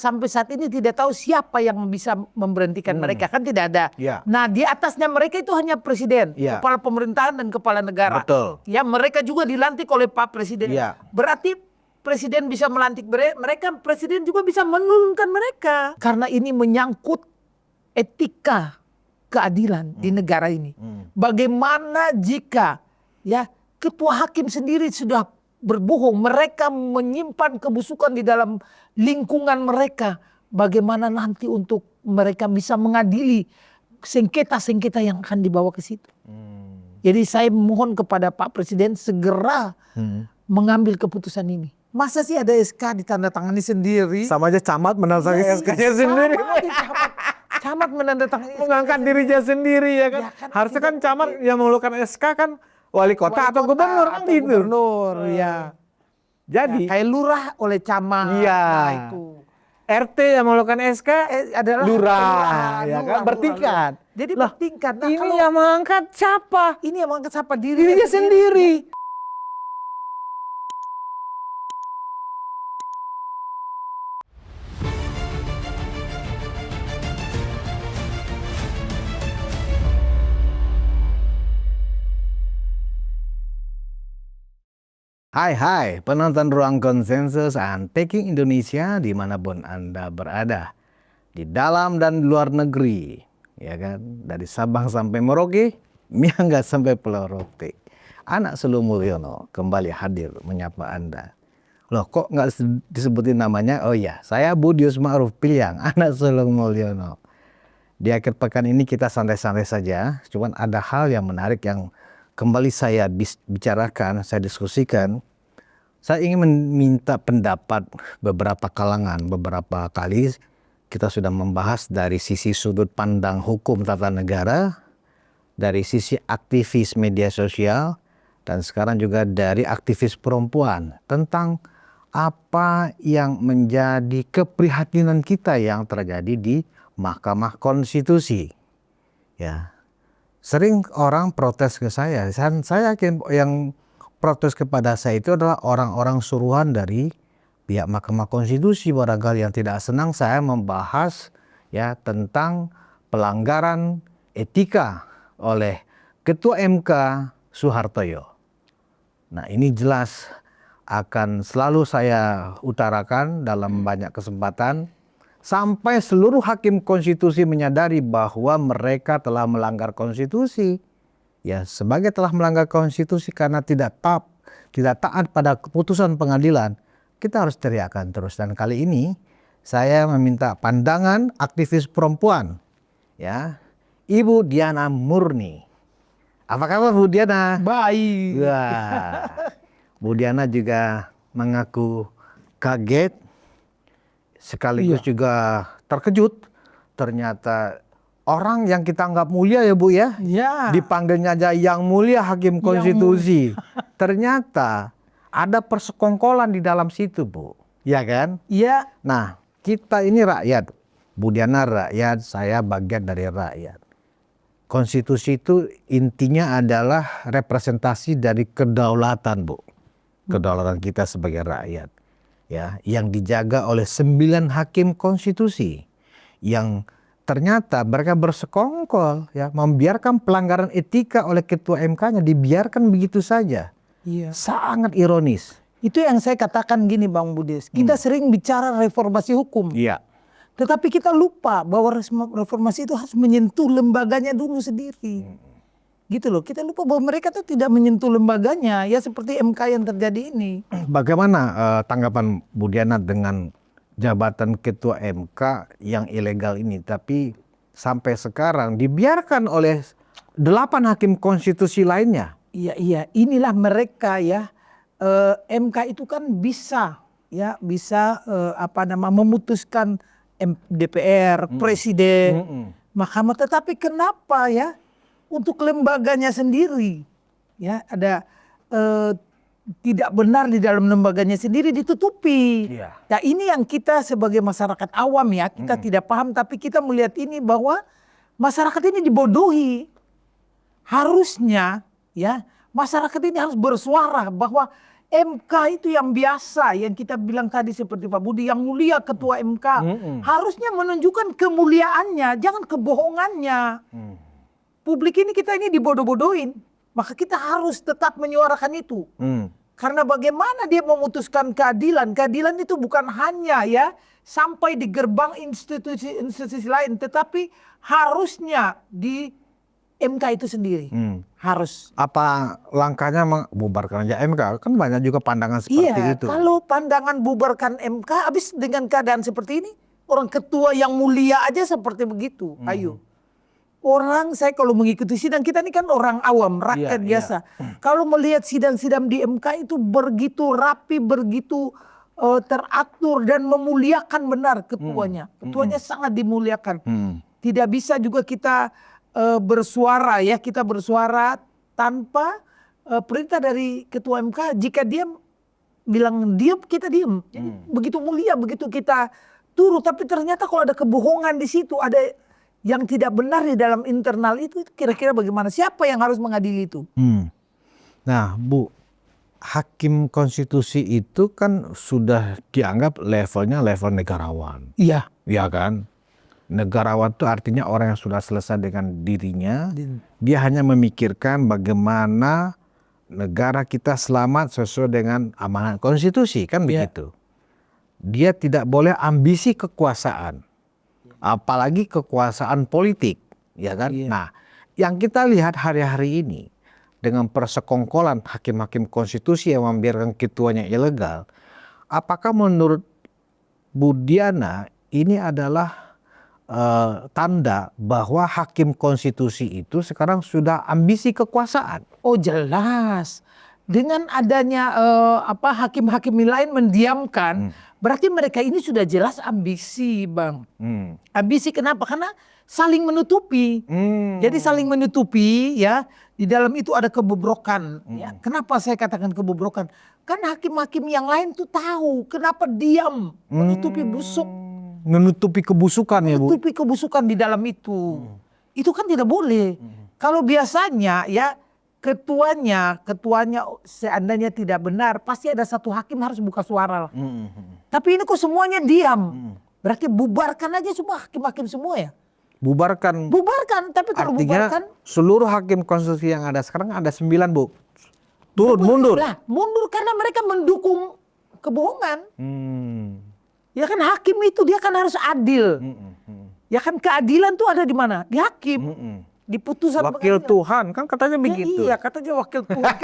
Sampai saat ini tidak tahu siapa yang bisa memberhentikan mereka, kan tidak ada. Nah, di atasnya mereka itu hanya presiden, kepala pemerintahan dan kepala negara. Betul. Ya, mereka juga dilantik oleh Pak Presiden. Berarti presiden bisa melantik mereka, presiden juga bisa menurunkan mereka. Karena ini menyangkut etika keadilan di negara ini. Bagaimana jika ya ketua hakim sendiri sudah berbohong, mereka menyimpan kebusukan di dalam lingkungan mereka. Bagaimana nanti untuk mereka bisa mengadili sengketa-sengketa yang akan dibawa ke situ. Jadi saya mohon kepada Pak Presiden segera mengambil keputusan ini. Masa sih ada SK ditandatangani sendiri? Sama aja camat menandatangani SK-nya sendiri. Camat menandatangani mengangkat dirinya sendiri ya kan. Harusnya kan camat yang mengeluarkan SK kan wali kota atau gubernur kan gitu. Gubernur, ya. Jadi kayak lurah oleh camat. Iya. Nah, itu. RT yang mengeluarkan SK adalah lurah, ya kan, bertingkat. Jadi bertingkat. Nah, ini yang mengangkat siapa? Ini yang mengangkat siapa? Dirinya sendiri. Hai penonton Ruang Konsensus and Taking Indonesia dimanapun Anda berada. Di dalam dan luar negeri. Ya kan, dari Sabang sampai Merauke, Miangas sampai Pulau Rote. Anak Sulung Mulyono kembali hadir menyapa Anda. Loh kok nggak disebutin namanya? Oh iya, saya Budius Ma'ruf Pilyang, anak Sulung Mulyono. Di akhir pekan ini kita santai-santai saja, cuman ada hal yang menarik yang kembali saya bicarakan, saya diskusikan. Saya ingin meminta pendapat beberapa kalangan. Beberapa kali kita sudah membahas dari sisi sudut pandang hukum tata negara, dari sisi aktivis media sosial, dan sekarang juga dari aktivis perempuan tentang apa yang menjadi keprihatinan kita yang terjadi di Mahkamah Konstitusi. Ya, sering orang protes ke saya, dan saya yakin yang protes kepada saya itu adalah orang-orang suruhan dari pihak Mahkamah Konstitusi barangkali yang tidak senang saya membahas ya tentang pelanggaran etika oleh Ketua MK Soehartoyo. Nah, ini jelas akan selalu saya utarakan dalam banyak kesempatan sampai seluruh hakim konstitusi menyadari bahwa mereka telah melanggar konstitusi. Ya, sebagai telah melanggar konstitusi karena tidak taat pada keputusan pengadilan, kita harus teriakkan terus. Dan kali ini saya meminta pandangan aktivis perempuan, ya, Ibu Diana Murni. Apa kabar Bu Diana? Baik. Wah, Bu Diana juga mengaku kaget, sekaligus juga terkejut. Ternyata orang yang kita anggap mulia ya Bu ya, dipanggilnya aja yang mulia hakim konstitusi. Ternyata ada persekongkolan di dalam situ Bu, ya kan? Iya. Nah, kita ini rakyat, Bu Diana rakyat, saya bagian dari rakyat. Konstitusi itu intinya adalah representasi dari kedaulatan Bu, kedaulatan kita sebagai rakyat, ya, yang dijaga oleh 9 hakim konstitusi, yang ternyata mereka bersekongkol ya membiarkan pelanggaran etika oleh ketua MK-nya dibiarkan begitu saja. Iya. Sangat ironis. Itu yang saya katakan gini Bang Budius. Kita sering bicara reformasi hukum. Iya. Tetapi kita lupa bahwa reformasi itu harus menyentuh lembaganya dulu sendiri. Gitu loh. Kita lupa bahwa mereka tuh tidak menyentuh lembaganya. Ya seperti MK yang terjadi ini. Bagaimana tanggapan Bu Diana dengan jabatan ketua MK yang ilegal ini, tapi sampai sekarang dibiarkan oleh 8 hakim konstitusi lainnya? Iya, inilah mereka ya. MK itu kan bisa memutuskan DPR, presiden, mahkamah. Tetapi kenapa ya untuk lembaganya sendiri ya ada tidak benar di dalam lembaganya sendiri ditutupi. Nah, ini yang kita sebagai masyarakat awam ya, kita tidak paham, tapi kita melihat ini bahwa masyarakat ini dibodohi. Harusnya ya masyarakat ini harus bersuara bahwa MK itu yang biasa, yang kita bilang tadi seperti Pak Budi, yang mulia ketua MK. Harusnya menunjukkan kemuliaannya, jangan kebohongannya. Publik ini kita ini dibodoh-bodohin. Maka kita harus tetap menyuarakan itu. Karena bagaimana dia memutuskan keadilan. Keadilan itu bukan hanya ya sampai di gerbang institusi lain. Tetapi harusnya di MK itu sendiri. Harus. Apa langkahnya membubarkan aja MK? Kan banyak juga pandangan seperti itu. Kalau pandangan bubarkan MK, habis dengan keadaan seperti ini, orang ketua yang mulia aja seperti begitu. Ayo. Orang saya kalau mengikuti sidang, kita ini kan orang awam, rakyat biasa. Kalau melihat sidang-sidang di MK itu begitu rapi, begitu teratur dan memuliakan benar ketuanya. Ketuanya sangat dimuliakan. Tidak bisa juga kita bersuara ya, kita bersuara tanpa perintah dari ketua MK. Jika dia bilang diam, kita diam. Jadi begitu mulia, begitu kita turut. Tapi ternyata kalau ada kebohongan di situ, ada yang tidak benar di dalam internal itu kira-kira bagaimana? Siapa yang harus mengadili itu? Nah, Bu, hakim konstitusi itu kan sudah dianggap levelnya level negarawan. Iya. Iya kan? Negarawan itu artinya orang yang sudah selesai dengan dirinya. Dia hanya memikirkan bagaimana negara kita selamat sesuai dengan amanat konstitusi, kan begitu. Dia tidak boleh ambisi kekuasaan. Apalagi kekuasaan politik, ya kan? Nah, yang kita lihat hari-hari ini dengan persekongkolan hakim-hakim konstitusi yang membiarkan ketuanya ilegal, apakah menurut Bu Diana ini adalah tanda bahwa hakim konstitusi itu sekarang sudah ambisi kekuasaan? Oh jelas. Dengan adanya hakim-hakim lain mendiamkan, berarti mereka ini sudah jelas ambisi, Bang. Ambisi kenapa? Karena saling menutupi. Jadi saling menutupi ya. Di dalam itu ada kebobrokan. Ya. Kenapa saya katakan kebobrokan? Karena hakim-hakim yang lain tuh tahu kenapa diam, menutupi busuk. Menutupi kebusukan ya, Bu? Menutupi kebusukan di dalam itu. Itu kan tidak boleh. Kalau biasanya ya ketuanya seandainya tidak benar, pasti ada satu hakim harus buka suara lah. Tapi ini kok semuanya diam. Berarti bubarkan aja semua hakim-hakim semua ya. Bubarkan. Bubarkan, tapi kalau artinya bubarkan. Seluruh hakim konstitusi yang ada sekarang ada 9, Bu. Turun, mundur. Lah, mundur karena mereka mendukung kebohongan. Ya kan hakim itu dia kan harus adil. Ya kan keadilan tuh ada di mana? Di hakim. Di putusan wakil pengadilan. Tuhan kan katanya begitu. Iya katanya wakil Tuhan.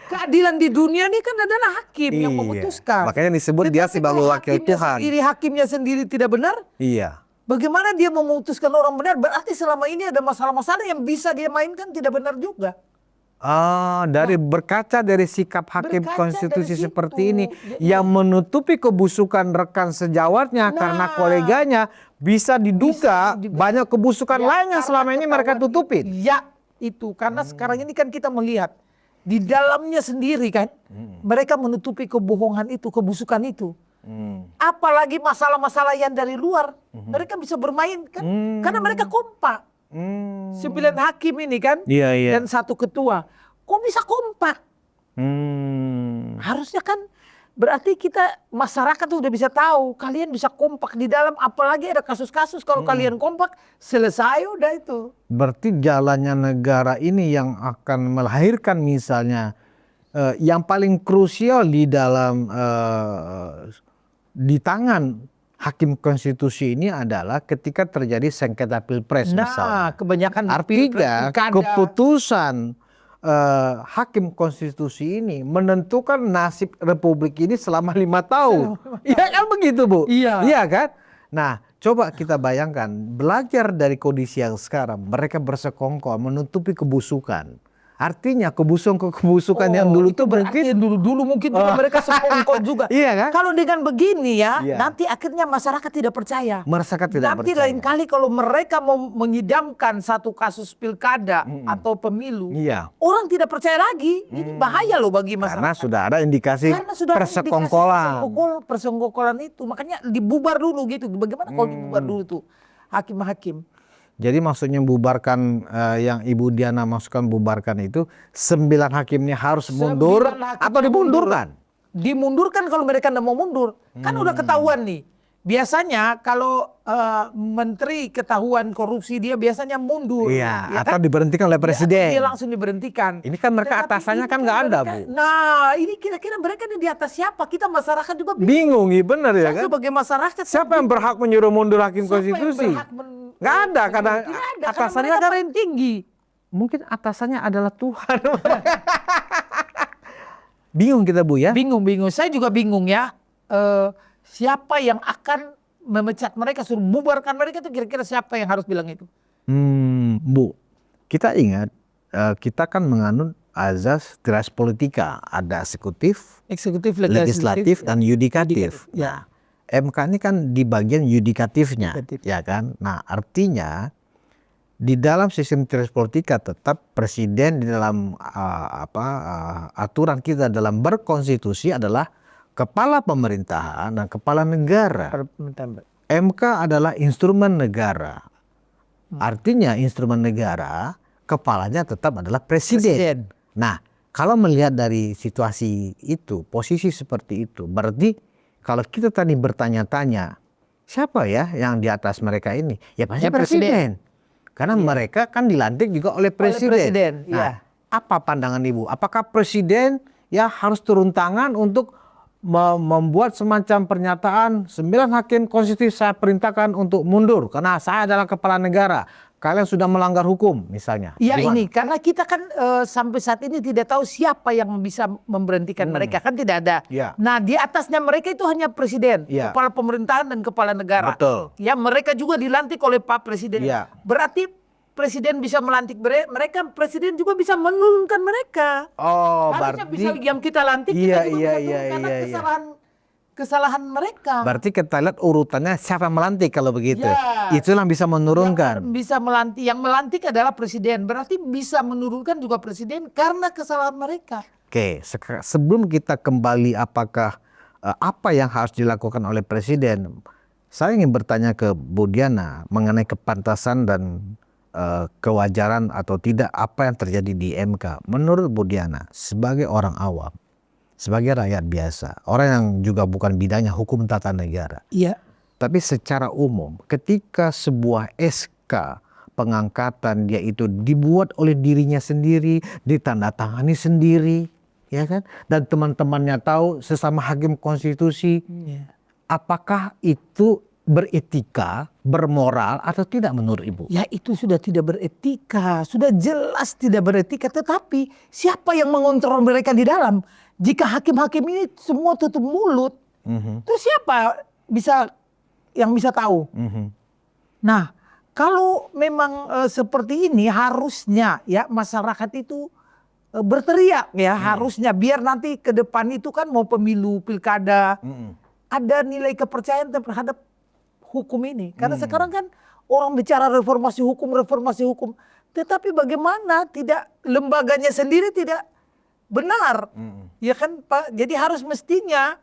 Keadilan di dunia ini kan adalah hakim yang memutuskan. Makanya disebut dia sebagai wakil Tuhan. Hakimnya sendiri tidak benar. Iya. Bagaimana dia memutuskan orang benar? Berarti selama ini ada masalah-masalah yang bisa dia mainkan tidak benar juga. Berkaca dari sikap hakim konstitusi seperti ini yang menutupi kebusukan rekan sejawatnya karena koleganya bisa diduga banyak kebusukan lainnya selama ini mereka tutupin. Ya itu karena sekarang ini kan kita melihat di dalamnya sendiri kan mereka menutupi kebohongan itu, kebusukan itu. Apalagi masalah-masalah yang dari luar mereka bisa bermain kan karena mereka kompak. 9 hakim ini kan dan 1 ketua. Kok bisa kompak? Harusnya kan berarti kita masyarakat udah bisa tahu kalian bisa kompak di dalam, apalagi ada kasus-kasus kalau kalian kompak selesai udah itu. Berarti jalannya negara ini yang akan melahirkan misalnya yang paling krusial di dalam di tangan hakim konstitusi ini adalah ketika terjadi sengketa pilpres misalnya. Kebanyakan artinya keputusan hakim konstitusi ini menentukan nasib republik ini selama 5 tahun. Iya kan begitu, Bu? Iya kan? Nah, coba kita bayangkan belajar dari kondisi yang sekarang, mereka bersekongkol menutupi kebusukan. Artinya kebusukan yang dulu itu berarti dulu mungkin juga mereka sekongkol juga. Iya kan? Kalau dengan begini ya, nanti akhirnya masyarakat tidak percaya. Nanti lain kali kalau mereka mau menyidangkan satu kasus pilkada atau pemilu, orang tidak percaya lagi. Ini bahaya loh bagi masyarakat. Karena sudah ada indikasi persekongkolan. Persekongkolan itu, makanya dibubar dulu gitu. Bagaimana kalau dibubar dulu tuh hakim-hakim? Jadi maksudnya bubarkan yang Ibu Diana maksudkan bubarkan itu 9 hakimnya harus mundur 9 hakim atau dimundurkan? Dimundurkan kalau mereka tidak mau mundur. Kan udah ketahuan nih. Biasanya kalau menteri ketahuan korupsi dia biasanya mundur. Iya, ya atau kan? diberhentikan oleh presiden. Dia langsung diberhentikan. Ini kan mereka Tetapi atasannya ini kan nggak ada, mereka, Bu. Nah, ini kira-kira mereka ini di atas siapa? Kita masyarakat juga bingung. Bingung, iya benar ya Saya kan? sebagai masyarakat. Siapa yang berhak menyuruh mundur hakim Siapa yang konstitusi? berhak Nggak ada, karena Tidak ada, atasannya karena kan mereka paling tinggi. mungkin atasannya adalah Tuhan. Bingung kita, Bu ya? Bingung. Saya juga bingung ya. Siapa yang akan memecat mereka, suruh bubarkan mereka itu kira-kira siapa yang harus bilang itu? Bu, kita ingat kita kan menganut azas res politika, ada eksekutif, Eksekutif, legislatif, dan yudikatif. Ya. MK ini kan di bagian yudikatifnya, Yudikatif. ya kan? Nah, artinya di dalam sistem res politika tetap presiden di dalam aturan kita dalam berkonstitusi adalah kepala pemerintahan dan kepala negara. MK adalah instrumen negara. Artinya instrumen negara, kepalanya tetap adalah presiden. Nah, kalau melihat dari situasi itu, posisi seperti itu, berarti kalau kita tadi bertanya-tanya, siapa ya yang di atas mereka ini? Ya pasti Ya, presiden. Karena mereka kan dilantik juga oleh presiden. Nah, iya. apa pandangan Ibu? Apakah presiden ya harus turun tangan untuk membuat semacam pernyataan 9 hakim konstitusi saya perintahkan untuk mundur karena saya adalah kepala negara. Kalian sudah melanggar hukum misalnya. Ya Gimana? ini karena kita kan sampai saat ini tidak tahu siapa yang bisa memberhentikan mereka, kan tidak ada. Ya. Nah, di atasnya mereka itu hanya presiden, Ya. kepala pemerintahan dan kepala negara. Betul. Ya, mereka juga dilantik oleh Pak Presiden. Ya. Berarti presiden bisa melantik mereka, presiden juga bisa menurunkan mereka. Oh, Harusnya berarti bisa yang kita lantik Iya, kita juga iya, bisa iya, turun karena iya. kesalahan mereka. berarti kita lihat urutannya siapa yang melantik kalau begitu. Ya. Itulah yang bisa menurunkan. Yang bisa melantik, yang melantik adalah presiden. Berarti bisa menurunkan juga presiden karena kesalahan mereka. Oke, sebelum kita kembali apakah apa yang harus dilakukan oleh presiden, saya ingin bertanya ke Bu Diana mengenai kepantasan dan kewajaran atau tidak apa yang terjadi di MK. Menurut Bu Diana, sebagai orang awam, sebagai rakyat biasa, orang yang juga bukan bidangnya hukum tata negara, Iya. tapi secara umum, ketika sebuah SK pengangkatan dia itu dibuat oleh dirinya sendiri, ditandatangani sendiri, ya kan? Dan teman-temannya tahu sesama hakim konstitusi, apakah itu beretika, bermoral atau tidak menurut Ibu? Ya itu sudah tidak beretika, sudah jelas tidak beretika. Tetapi siapa yang mengontrol mereka di dalam? Jika hakim-hakim ini semua tutup mulut, terus siapa yang bisa tahu? Nah, kalau memang seperti ini harusnya ya masyarakat itu berteriak ya, harusnya biar nanti ke depan itu kan mau pemilu, pilkada, ada nilai kepercayaan terhadap hukum ini. Karena sekarang kan orang bicara reformasi hukum, tetapi bagaimana tidak lembaganya sendiri tidak benar, ya kan Pak. Jadi harus mestinya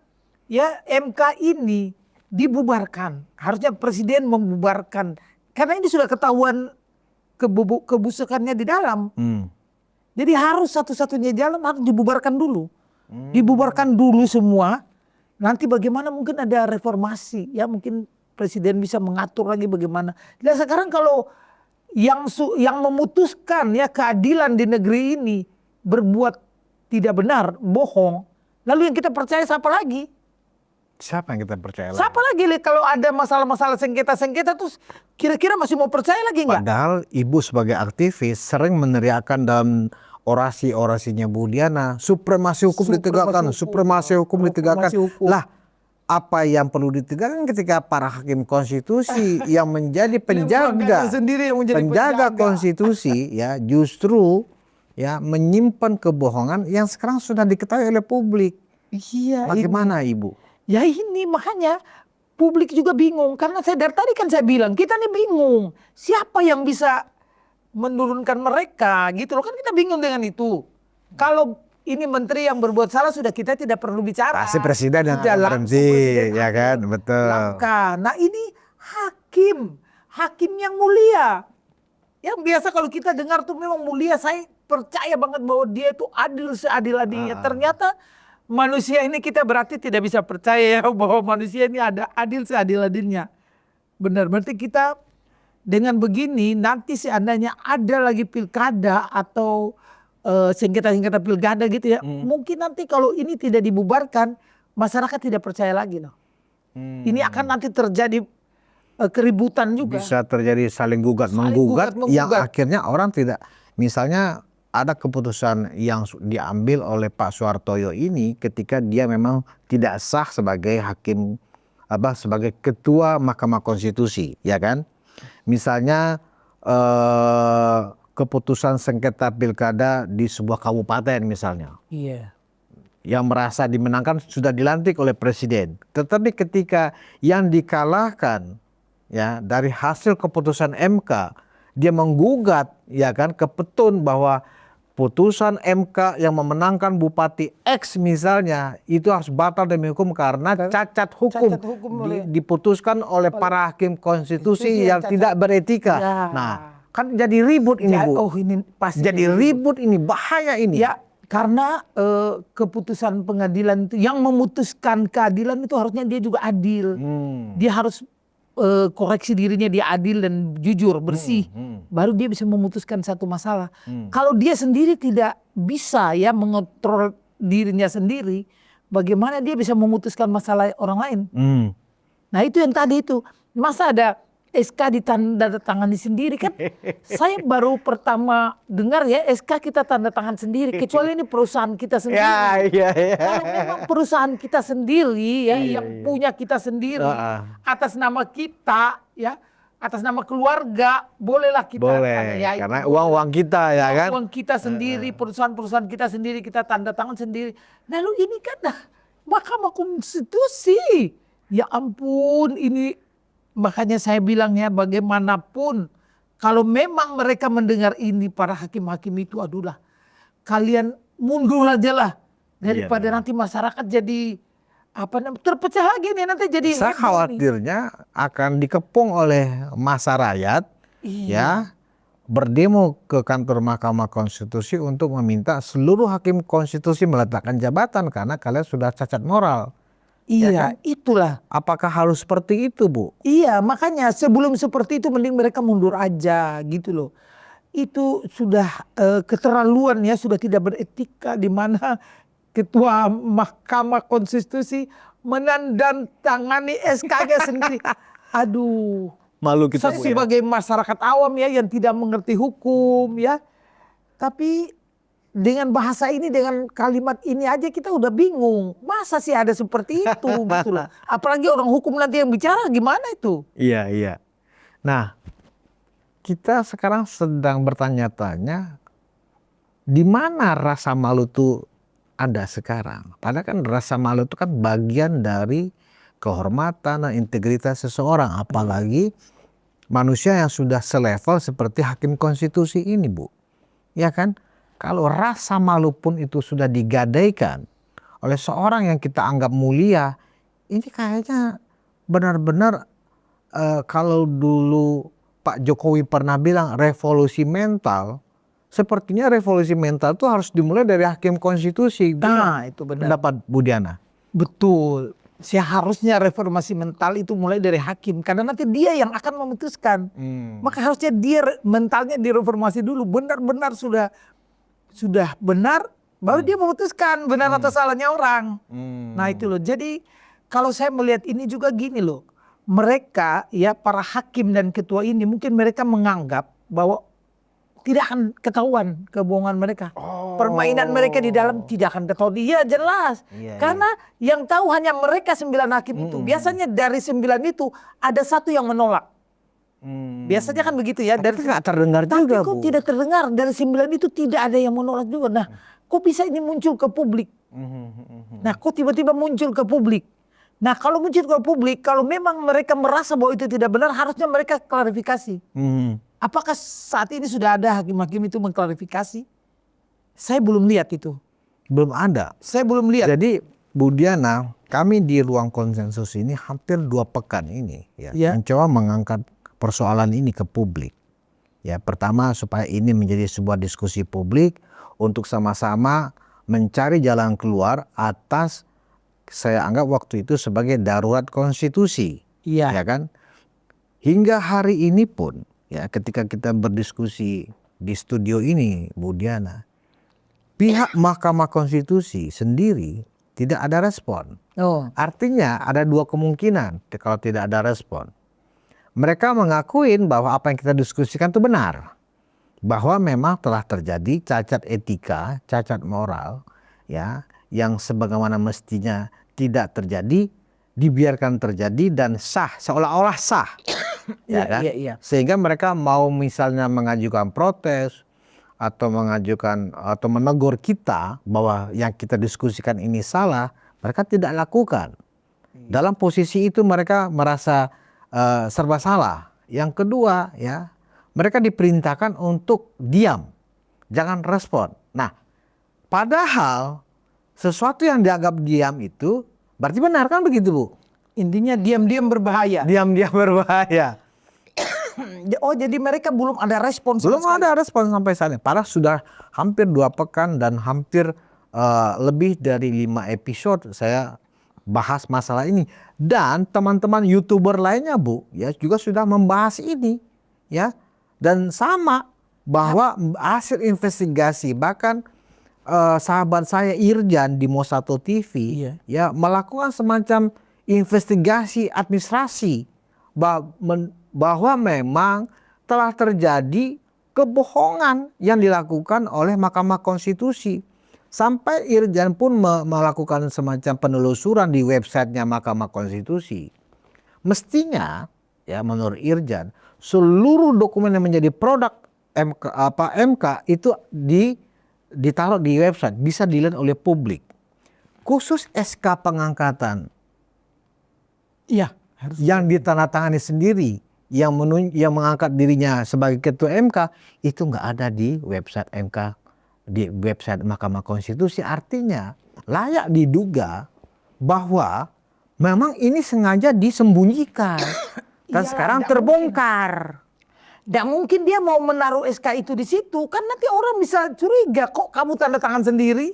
ya MK ini dibubarkan. Harusnya presiden membubarkan karena ini sudah ketahuan kebusukannya di dalam. Jadi harus satu-satunya jalan harus dibubarkan dulu, dibubarkan dulu semua. Nanti bagaimana mungkin ada reformasi, ya mungkin presiden bisa mengatur lagi bagaimana. Dan sekarang kalau yang memutuskan ya keadilan di negeri ini berbuat tidak benar, bohong, lalu yang kita percaya siapa lagi? Siapa yang kita percaya lagi? Siapa lagi kalau ada masalah-masalah sengketa terus kira-kira masih mau percaya lagi nggak? Padahal Ibu sebagai aktivis sering meneriakkan dalam orasi-orasinya Bu Diana, supremasi hukum ditegakkan, supremasi hukum ditegakkan. Lah, apa yang perlu ditegakkan ketika para hakim konstitusi yang menjadi penjaga konstitusi ya justru ya menyimpan kebohongan yang sekarang sudah diketahui oleh publik. Iya. Bagaimana Ibu? Ya ini makanya publik juga bingung karena dari tadi kan saya bilang kita nih bingung siapa yang bisa menurunkan mereka gitu loh, kan kita bingung dengan itu. Kalau ini menteri yang berbuat salah sudah kita tidak perlu bicara. Pasti presiden yang berhenti, ya kan, betul. Nah ini hakim yang mulia yang biasa kalau kita dengar tuh memang mulia, saya percaya banget bahwa dia itu adil seadil-adilnya. Ternyata manusia ini kita berarti tidak bisa percaya ya bahwa manusia ini ada adil seadil-adilnya. Benar, berarti kita dengan begini nanti seandainya ada lagi pilkada atau sengketa-sengketa pilkada gitu ya. Mungkin nanti kalau ini tidak dibubarkan, masyarakat tidak percaya lagi loh. Ini akan nanti terjadi keributan juga. Bisa terjadi saling gugat, menggugat yang akhirnya orang tidak, misalnya ada keputusan yang diambil oleh Pak Suhartoyo ini ketika dia memang tidak sah sebagai hakim sebagai ketua Mahkamah Konstitusi, ya kan? Misalnya keputusan sengketa pilkada di sebuah kabupaten misalnya. Iya. Yang merasa dimenangkan sudah dilantik oleh presiden. Tetapi ketika yang dikalahkan ya dari hasil keputusan MK, dia menggugat ya kan ke petun bahwa putusan MK yang memenangkan Bupati X misalnya itu harus batal demi hukum karena cacat hukum, diputuskan oleh para hakim konstitusi yang tidak beretika. Ya. Nah, kan jadi ribut ini, Bu. Oh, ini pasti jadi ribut ini, bahaya ini. Ya, karena keputusan pengadilan itu yang memutuskan keadilan itu harusnya dia juga adil. Dia harus koreksi dirinya, dia adil dan jujur, bersih. Baru dia bisa memutuskan satu masalah. Kalau dia sendiri tidak bisa ya mengontrol dirinya sendiri, bagaimana dia bisa memutuskan masalah orang lain? Nah itu yang tadi itu. Masa ada SK ditandatangani sendiri kan? Saya baru pertama dengar ya SK kita tanda tangan sendiri. Kecuali ini perusahaan kita sendiri. Kalau memang perusahaan kita sendiri ya yang punya kita sendiri atas nama kita ya, atas nama keluarga bolehlah kita. Boleh, ya, karena uang kita ya kan. Uang kita sendiri, perusahaan-perusahaan kita sendiri kita tanda tangan sendiri. Lalu ini kan Mahkamah Konstitusi. Ya ampun ini. Makanya saya bilang ya bagaimanapun kalau memang mereka mendengar ini para hakim-hakim itu adulah kalian mundur aja lah daripada nanti masyarakat jadi terpecah lagi nih nanti jadi. Saya khawatirnya akan dikepung oleh massa rakyat ya berdemo ke kantor Mahkamah Konstitusi untuk meminta seluruh hakim konstitusi meletakkan jabatan karena kalian sudah cacat moral. Iya, ya kan? Itulah. Apakah harus seperti itu, Bu? Iya, makanya sebelum seperti itu mending mereka mundur aja gitu loh. Itu sudah keterlaluan ya, sudah tidak beretika di mana Ketua Mahkamah Konstitusi menandatangani SK-nya sendiri. Aduh, malu kita saya sebagai masyarakat awam ya yang tidak mengerti hukum ya. Tapi dengan bahasa ini, dengan kalimat ini aja kita udah bingung. Masa sih ada seperti itu gitu loh. Apalagi orang hukum nanti yang bicara gimana itu. Iya. Nah kita sekarang sedang bertanya-tanya di mana rasa malu itu ada sekarang. Padahal kan rasa malu itu kan bagian dari kehormatan dan integritas seseorang. Apalagi manusia yang sudah selevel seperti hakim konstitusi ini, Bu. Ya kan? Kalau rasa malu pun itu sudah digadaikan oleh seorang yang kita anggap mulia, ini kayaknya benar-benar kalau dulu Pak Jokowi pernah bilang revolusi mental, sepertinya revolusi mental itu harus dimulai dari hakim konstitusi. Nah, itu benar. Pendapat Bu Diana. Betul. Seharusnya reformasi mental itu mulai dari hakim karena nanti dia yang akan memutuskan. Maka harusnya dia mentalnya direformasi dulu, benar-benar sudah benar, baru dia memutuskan benar atau salahnya orang. Nah itu loh. Jadi kalau saya melihat ini juga gini loh. Mereka ya para hakim dan ketua ini mungkin mereka menganggap bahwa tidak akan ketahuan kebohongan mereka. Permainan mereka di dalam tidak akan ketahuan. Iya jelas. Karena yang tahu hanya mereka 9 hakim itu. Biasanya dari 9 itu ada satu yang menolak. Biasanya kan begitu ya. Tapi tidak terdengar juga, tapi kok tidak terdengar dari 9 itu tidak ada yang menolak juga. Nah, kok bisa ini muncul ke publik? Nah, kok tiba-tiba muncul ke publik? Nah, kalau muncul ke publik, kalau memang mereka merasa bahwa itu tidak benar, harusnya mereka klarifikasi. Apakah saat ini sudah ada hakim-hakim itu mengklarifikasi? Saya belum lihat itu. Belum ada. Saya belum lihat. Jadi Bu Diana, kami di ruang konsensus ini hampir 2 pekan ini ya mencoba mengangkat persoalan ini ke publik. Ya, pertama supaya ini menjadi sebuah diskusi publik untuk sama-sama mencari jalan keluar atas, saya anggap waktu itu sebagai darurat konstitusi. Iya. Ya kan? Hingga hari ini pun ya, ketika kita berdiskusi di studio ini, Bu Diana, pihak Mahkamah Konstitusi sendiri tidak ada respon. Oh. Artinya ada dua kemungkinan kalau tidak ada respon. Mereka mengakuin bahwa apa yang kita diskusikan itu benar. Bahwa memang telah terjadi cacat etika, cacat moral, ya, yang sebagaimana mestinya tidak terjadi, dibiarkan terjadi dan sah, seolah-olah sah. Ya kan? Iya. Sehingga mereka mau misalnya mengajukan protes atau mengajukan atau menegur kita bahwa yang kita diskusikan ini salah, mereka tidak lakukan. Dalam posisi itu mereka merasa serba salah. Yang kedua, ya, mereka diperintahkan untuk diam, jangan respon. Nah, padahal sesuatu yang dianggap diam itu berarti benar, kan begitu, Bu? Intinya diam-diam berbahaya. Diam-diam berbahaya. Oh, jadi mereka belum ada respon. Belum ada respon sampai saat ini. Padahal sudah hampir 2 pekan dan hampir lebih dari 5 episode saya bahas masalah ini. Dan teman-teman YouTuber lainnya, Bu, ya juga sudah membahas ini, ya. Dan sama bahwa hasil investigasi, bahkan sahabat saya Irjan di Mosato TV, Iya. ya melakukan semacam investigasi administrasi bahwa memang telah terjadi kebohongan yang dilakukan oleh Mahkamah Konstitusi. Sampai Irjan pun melakukan semacam penelusuran di websitenya Mahkamah Konstitusi. Mestinya, ya menurut Irjan, seluruh dokumen yang menjadi produk MK itu ditaruh di website, bisa dilihat oleh publik. Khusus SK pengangkatan, Iya. yang ditandatangani sendiri, yang mengangkat dirinya sebagai ketua MK, itu nggak ada di website MK, di website Mahkamah Konstitusi. Artinya layak diduga bahwa memang ini sengaja disembunyikan dan Iyalah, sekarang nggak terbongkar. Tidak mungkin dia mau menaruh SK itu di situ, kan nanti orang bisa curiga, kok kamu tanda tangan sendiri,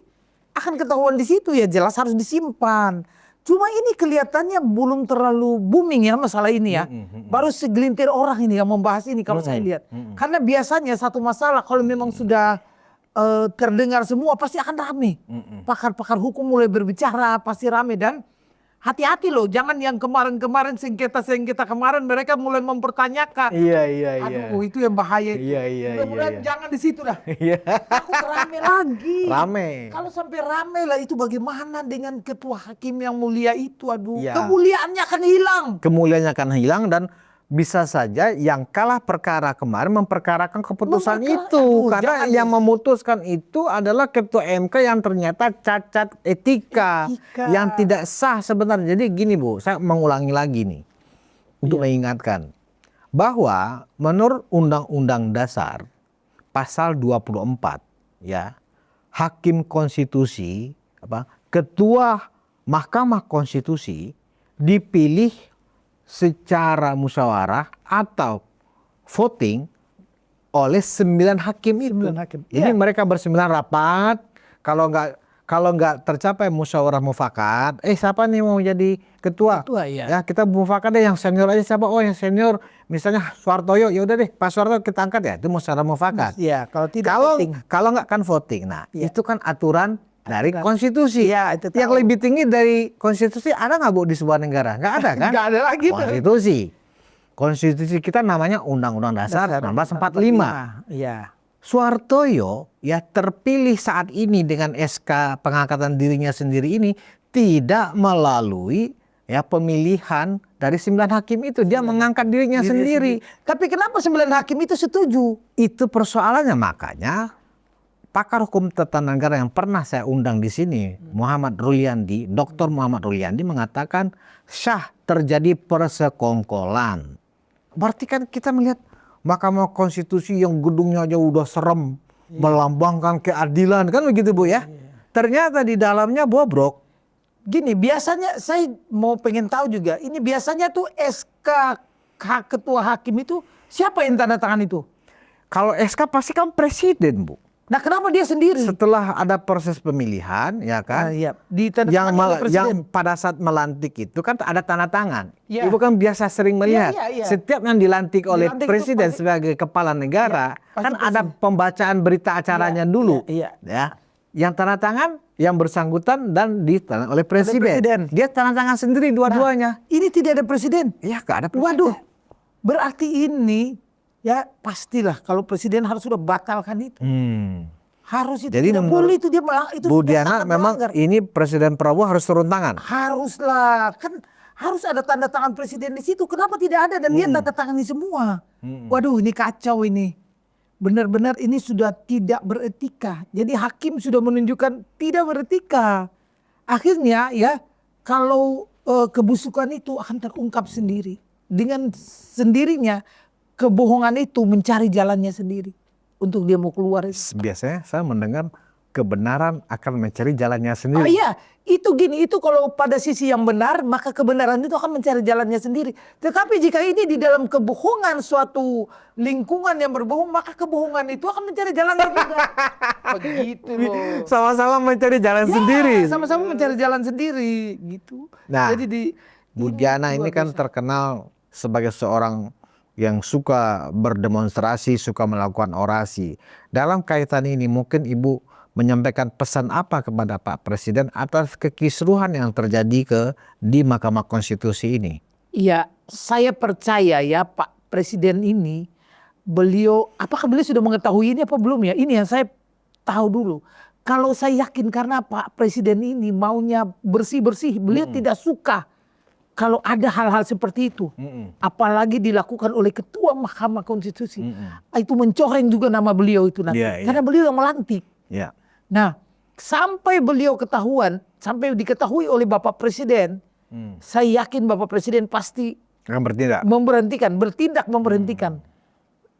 akan ketahuan di situ, ya jelas harus disimpan. Cuma ini kelihatannya belum terlalu booming ya masalah ini ya. Baru segelintir orang ini yang membahas ini kalau saya lihat. Karena biasanya satu masalah kalau memang sudah terdengar semua pasti akan rame. Pakar-pakar hukum mulai berbicara pasti rame, dan hati-hati loh, jangan yang kemarin-kemarin sengketa kemarin mereka mulai mempertanyakan. Iya. Aduh, itu yang bahaya. Iya. Mudah-mudahan jangan di situ dah. Iya. Takut rame lagi. Rame. Kalau sampai rame lah itu bagaimana dengan ketua hakim yang mulia itu, aduh. Ya. Kemuliaannya akan hilang. Kemuliaannya akan hilang dan bisa saja yang kalah perkara kemarin memperkarakan keputusan itu. Karena yang memutuskan itu adalah ketua MK yang ternyata cacat etika. Yang tidak sah sebenarnya. Jadi gini, Bu, saya mengulangi lagi nih untuk mengingatkan bahwa menurut Undang-Undang Dasar pasal 24, ya, hakim konstitusi, ketua Mahkamah Konstitusi dipilih secara musyawarah atau voting oleh 9 hakim itu. 9 hakim. Jadi mereka bersembilan rapat, kalau nggak tercapai musyawarah mufakat, siapa nih mau jadi ketua? Ketua, iya. Ya kita mufakat deh, yang senior aja siapa? Oh yang senior misalnya Soehartoyo, ya udah deh Pak Soeharto kita angkat, ya itu musyawarah mufakat. Iya, kalau tidak Kalau nggak kan voting. Nah, itu kan aturan dari konstitusi. Iya, itu tahu. Yang lebih tinggi dari konstitusi ada nggak, Bu, di sebuah negara? Nggak ada kan? Nggak ada lagi. Konstitusi. Konstitusi kita namanya Undang-Undang Dasar 1945. Iya. Soehartoyo ya terpilih saat ini dengan SK pengangkatan dirinya sendiri ini tidak melalui ya pemilihan dari 9 hakim itu. Dia mengangkat dirinya sendiri. Tapi kenapa 9 hakim itu setuju? Itu persoalannya, makanya pakar hukum tata negara yang pernah saya undang di sini, Muhammad Ruliandi, Dr. Muhammad Ruliandi mengatakan sah terjadi persekongkolan. Berarti kan kita melihat Mahkamah Konstitusi yang gedungnya aja udah serem, melambangkan keadilan, kan begitu, Bu, ya. Ternyata di dalamnya bobrok. Gini, biasanya saya mau pengen tahu juga, ini biasanya tuh SK ketua hakim itu siapa yang tanda tangan itu? Kalau SK pasti kan presiden, Bu. Nah, kenapa dia sendiri? Setelah ada proses pemilihan, ya kan? Iya, ditandatangani oleh presiden. Yang pada saat melantik itu kan ada tanda tangan. Ya. Ibu kan biasa sering melihat. Iya. Setiap yang dilantik oleh Dilantik presiden itu sebagai kepala negara, pasti kan ada pembacaan berita acaranya dulu. Iya. Ya. Yang tanda tangan yang bersangkutan dan ditandatangani oleh presiden. Dia tanda tangan sendiri dua-duanya. Nah, ini tidak ada presiden. Iya, gak ada presiden. Waduh, berarti ini ya pastilah kalau presiden harus sudah batalkan itu. Harus itu. Jadi tidak boleh itu dia itu Bu sudah Diana sangat memang melanggar. ini Presiden Prabowo harus turun tangan. Haruslah, kan harus ada tanda tangan presiden di situ. Kenapa tidak ada dan dia tanda tangani semua? Waduh, ini kacau ini. Benar-benar ini sudah tidak beretika. Jadi hakim sudah menunjukkan tidak beretika. Akhirnya ya kalau kebusukan itu akan terungkap sendiri. Dengan sendirinya kebohongan itu mencari jalannya sendiri untuk dia mau keluar. Biasanya saya mendengar kebenaran akan mencari jalannya sendiri. Oh iya, itu gini, itu kalau pada sisi yang benar maka kebenaran itu akan mencari jalannya sendiri. Tetapi jika ini di dalam kebohongan suatu lingkungan yang berbohong, maka kebohongan itu akan mencari jalannya juga. Begitu loh. Sama-sama mencari jalan sendiri. Sama-sama mencari jalan sendiri gitu. Nah, jadi Bu Diana ini kan terkenal sebagai seorang yang suka berdemonstrasi, suka melakukan orasi. Dalam kaitan ini mungkin Ibu menyampaikan pesan apa kepada Pak Presiden atas kekisruhan yang terjadi di Mahkamah Konstitusi ini? Iya, saya percaya ya Pak Presiden ini, apakah beliau sudah mengetahui ini apa belum ya? Ini yang saya tahu dulu. Kalau saya yakin karena Pak Presiden ini maunya bersih-bersih, beliau tidak suka kalau ada hal-hal seperti itu. Apalagi dilakukan oleh Ketua Mahkamah Konstitusi. Itu mencoreng juga nama beliau itu nanti. Karena beliau yang melantik. Nah, sampai beliau ketahuan, sampai diketahui oleh Bapak Presiden, saya yakin Bapak Presiden pasti akan bertindak memberhentikan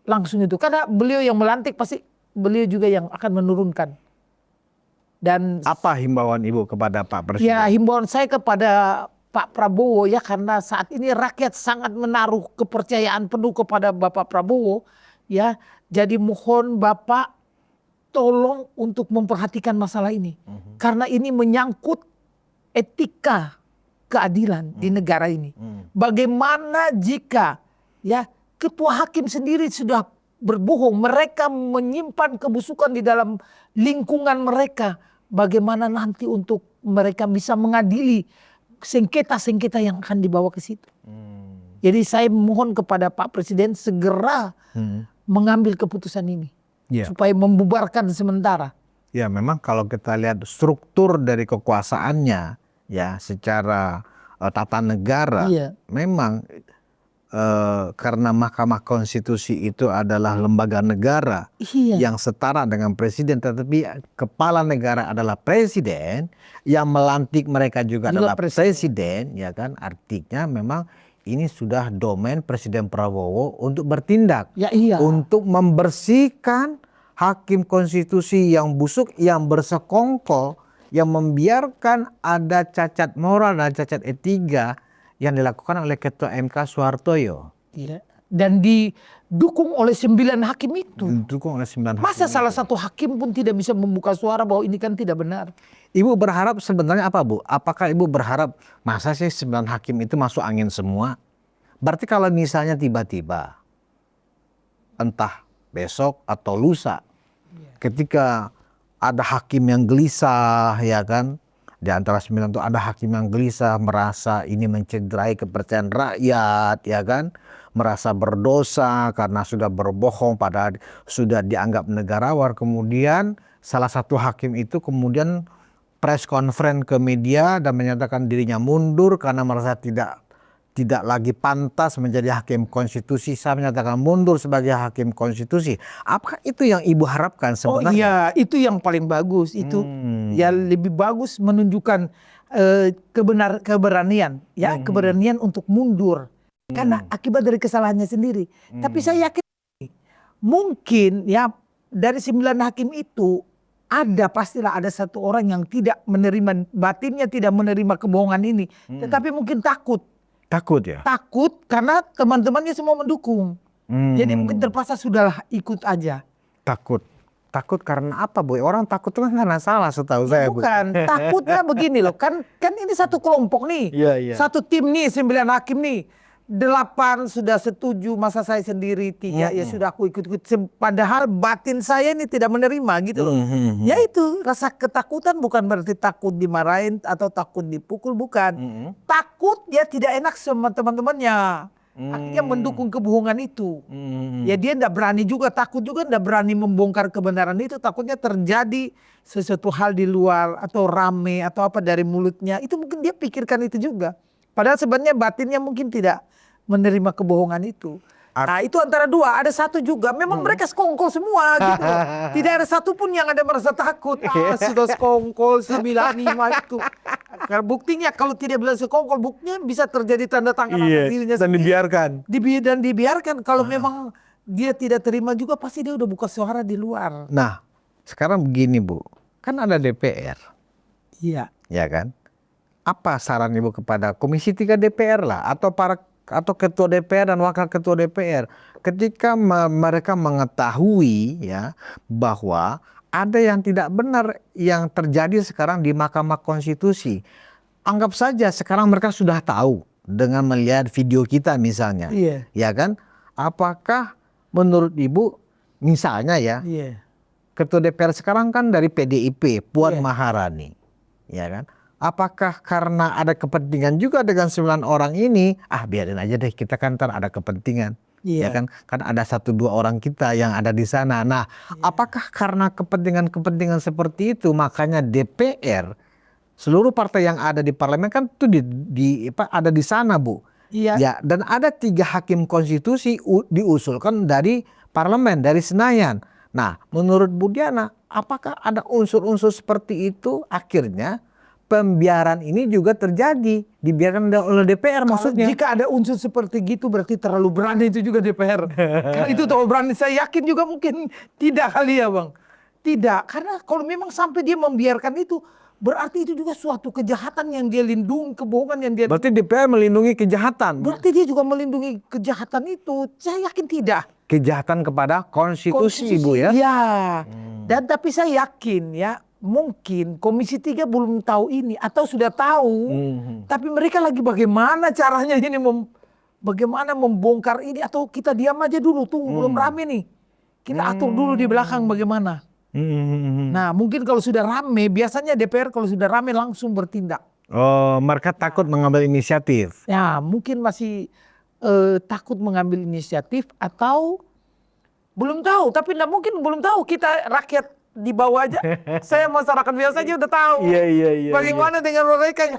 langsung itu. Karena beliau yang melantik pasti beliau juga yang akan menurunkan. Dan apa himbauan Ibu kepada Pak Presiden? Ya, himbauan saya kepada Pak Prabowo ya, karena saat ini rakyat sangat menaruh kepercayaan penuh kepada Bapak Prabowo ya. Jadi mohon Bapak tolong untuk memperhatikan masalah ini. Karena ini menyangkut etika keadilan di negara ini. Bagaimana jika ya ketua hakim sendiri sudah berbohong, mereka menyimpan kebusukan di dalam lingkungan mereka. Bagaimana nanti untuk mereka bisa mengadili sengketa-sengketa yang akan dibawa ke situ. Jadi saya mohon kepada Pak Presiden segera mengambil keputusan ini. Supaya membubarkan sementara. Ya, memang kalau kita lihat struktur dari kekuasaannya ya secara tata negara, memang karena Mahkamah Konstitusi itu adalah lembaga negara yang setara dengan presiden, tetapi kepala negara adalah presiden, yang melantik mereka juga adalah presiden, ya kan? Artinya memang ini sudah domain Presiden Prabowo untuk bertindak, untuk membersihkan hakim konstitusi yang busuk, yang bersekongkol, yang membiarkan ada cacat moral dan cacat etika yang dilakukan oleh Ketua MK Soehartoyo. Dan didukung oleh 9 hakim itu. Didukung oleh 9 hakim. Masa salah satu hakim pun tidak bisa membuka suara bahwa ini kan tidak benar. Ibu berharap sebenarnya apa, Bu? Apakah Ibu berharap masa sih 9 hakim itu masuk angin semua? Berarti kalau misalnya tiba-tiba entah besok atau lusa ketika ada hakim yang gelisah, ya kan? Di antara 9 itu ada hakim yang gelisah, merasa ini mencederai kepercayaan rakyat, ya kan? Merasa berdosa karena sudah berbohong padahal sudah dianggap negarawan. Kemudian salah satu hakim itu kemudian press conference ke media dan menyatakan dirinya mundur karena merasa tidak lagi pantas menjadi hakim konstitusi. Saya menyatakan mundur sebagai hakim konstitusi. Apakah itu yang Ibu harapkan sebenarnya? Oh iya, itu yang paling bagus. Itu ya lebih bagus menunjukkan keberanian, ya keberanian untuk mundur karena akibat dari kesalahannya sendiri. Tapi saya yakin mungkin ya dari 9 hakim itu pastilah ada satu orang yang tidak menerima, batinnya tidak menerima kebohongan ini, tetapi mungkin takut. Takut ya? Takut karena teman-temannya semua mendukung. Jadi mungkin terpaksa sudahlah ikut aja. Takut karena apa, Bu? Orang takut itu kan karena salah, setahu saya, Bu. Bukan, takutnya begini loh, kan ini satu kelompok nih, satu tim nih, 9 hakim nih, 8 sudah setuju, masa saya sendiri 3 ya sudah aku ikut-ikut, padahal batin saya ini tidak menerima gitu loh. Ya itu rasa ketakutan bukan berarti takut dimarahin atau takut dipukul, bukan. Takut dia tidak enak sama teman-temannya. Akhirnya mendukung kebohongan itu. Ya dia tidak berani juga, takut juga tidak berani membongkar kebenaran itu. Takutnya terjadi sesuatu hal di luar atau rame atau apa dari mulutnya. Itu mungkin dia pikirkan itu juga. Padahal sebenarnya batinnya mungkin tidak menerima kebohongan itu. Nah itu antara dua, ada satu juga memang mereka sekongkol semua gitu. Tidak ada satupun yang ada merasa takut. Sudah sekongkol 95 itu. Karena buktinya kalau tidak bilang sekongkol, buktinya bisa terjadi tanda tangan dirinya dan dibiarkan. Dan dibiarkan. Kalau memang dia tidak terima juga pasti dia udah buka suara di luar. Nah sekarang begini, Bu, kan ada DPR. Iya. Ya kan? Apa saran Ibu kepada Komisi 3 DPR lah, atau ketua DPR dan wakil ketua DPR ketika mereka mengetahui ya bahwa ada yang tidak benar yang terjadi sekarang di Mahkamah Konstitusi. Anggap saja sekarang mereka sudah tahu dengan melihat video kita misalnya. Ya kan? Apakah menurut Ibu misalnya ya, ketua DPR sekarang kan dari PDIP, Puan Maharani. Ya kan? Apakah karena ada kepentingan juga dengan 9 orang ini, biarin aja deh, kita kan ntar ada kepentingan. Ya kan ada 1-2 orang kita yang ada di sana. Nah, apakah karena kepentingan-kepentingan seperti itu makanya DPR, seluruh partai yang ada di parlemen kan itu ada di sana, Bu. Ya, dan ada 3 hakim konstitusi diusulkan dari parlemen, dari Senayan. Nah, menurut Bu Diana, apakah ada unsur-unsur seperti itu akhirnya pembiaran ini juga terjadi, dibiarkan oleh DPR maksudnya. Jika ada unsur seperti gitu berarti terlalu berani itu juga DPR. Karena itu terlalu berani, saya yakin juga mungkin tidak kali ya Bang. Tidak, karena kalau memang sampai dia membiarkan itu berarti itu juga suatu kejahatan yang dia lindungi, kebohongan yang dia. Berarti DPR melindungi kejahatan. Berarti dia juga melindungi kejahatan itu, saya yakin tidak. Kejahatan kepada konstitusi. Ibu ya. Iya, dan tapi saya yakin ya, mungkin Komisi 3 belum tahu ini atau sudah tahu, tapi mereka lagi bagaimana caranya ini bagaimana membongkar ini, atau kita diam aja dulu, tunggu belum rame nih, kita atur dulu di belakang bagaimana. Nah mungkin kalau sudah rame, biasanya DPR kalau sudah rame langsung bertindak. Oh, mereka takut mengambil inisiatif. Ya mungkin masih takut mengambil inisiatif atau belum tahu, tapi tidak mungkin belum tahu, kita rakyat di bawah aja, saya masyarakat biasa aja udah tahu. Bagaimana dengan mereka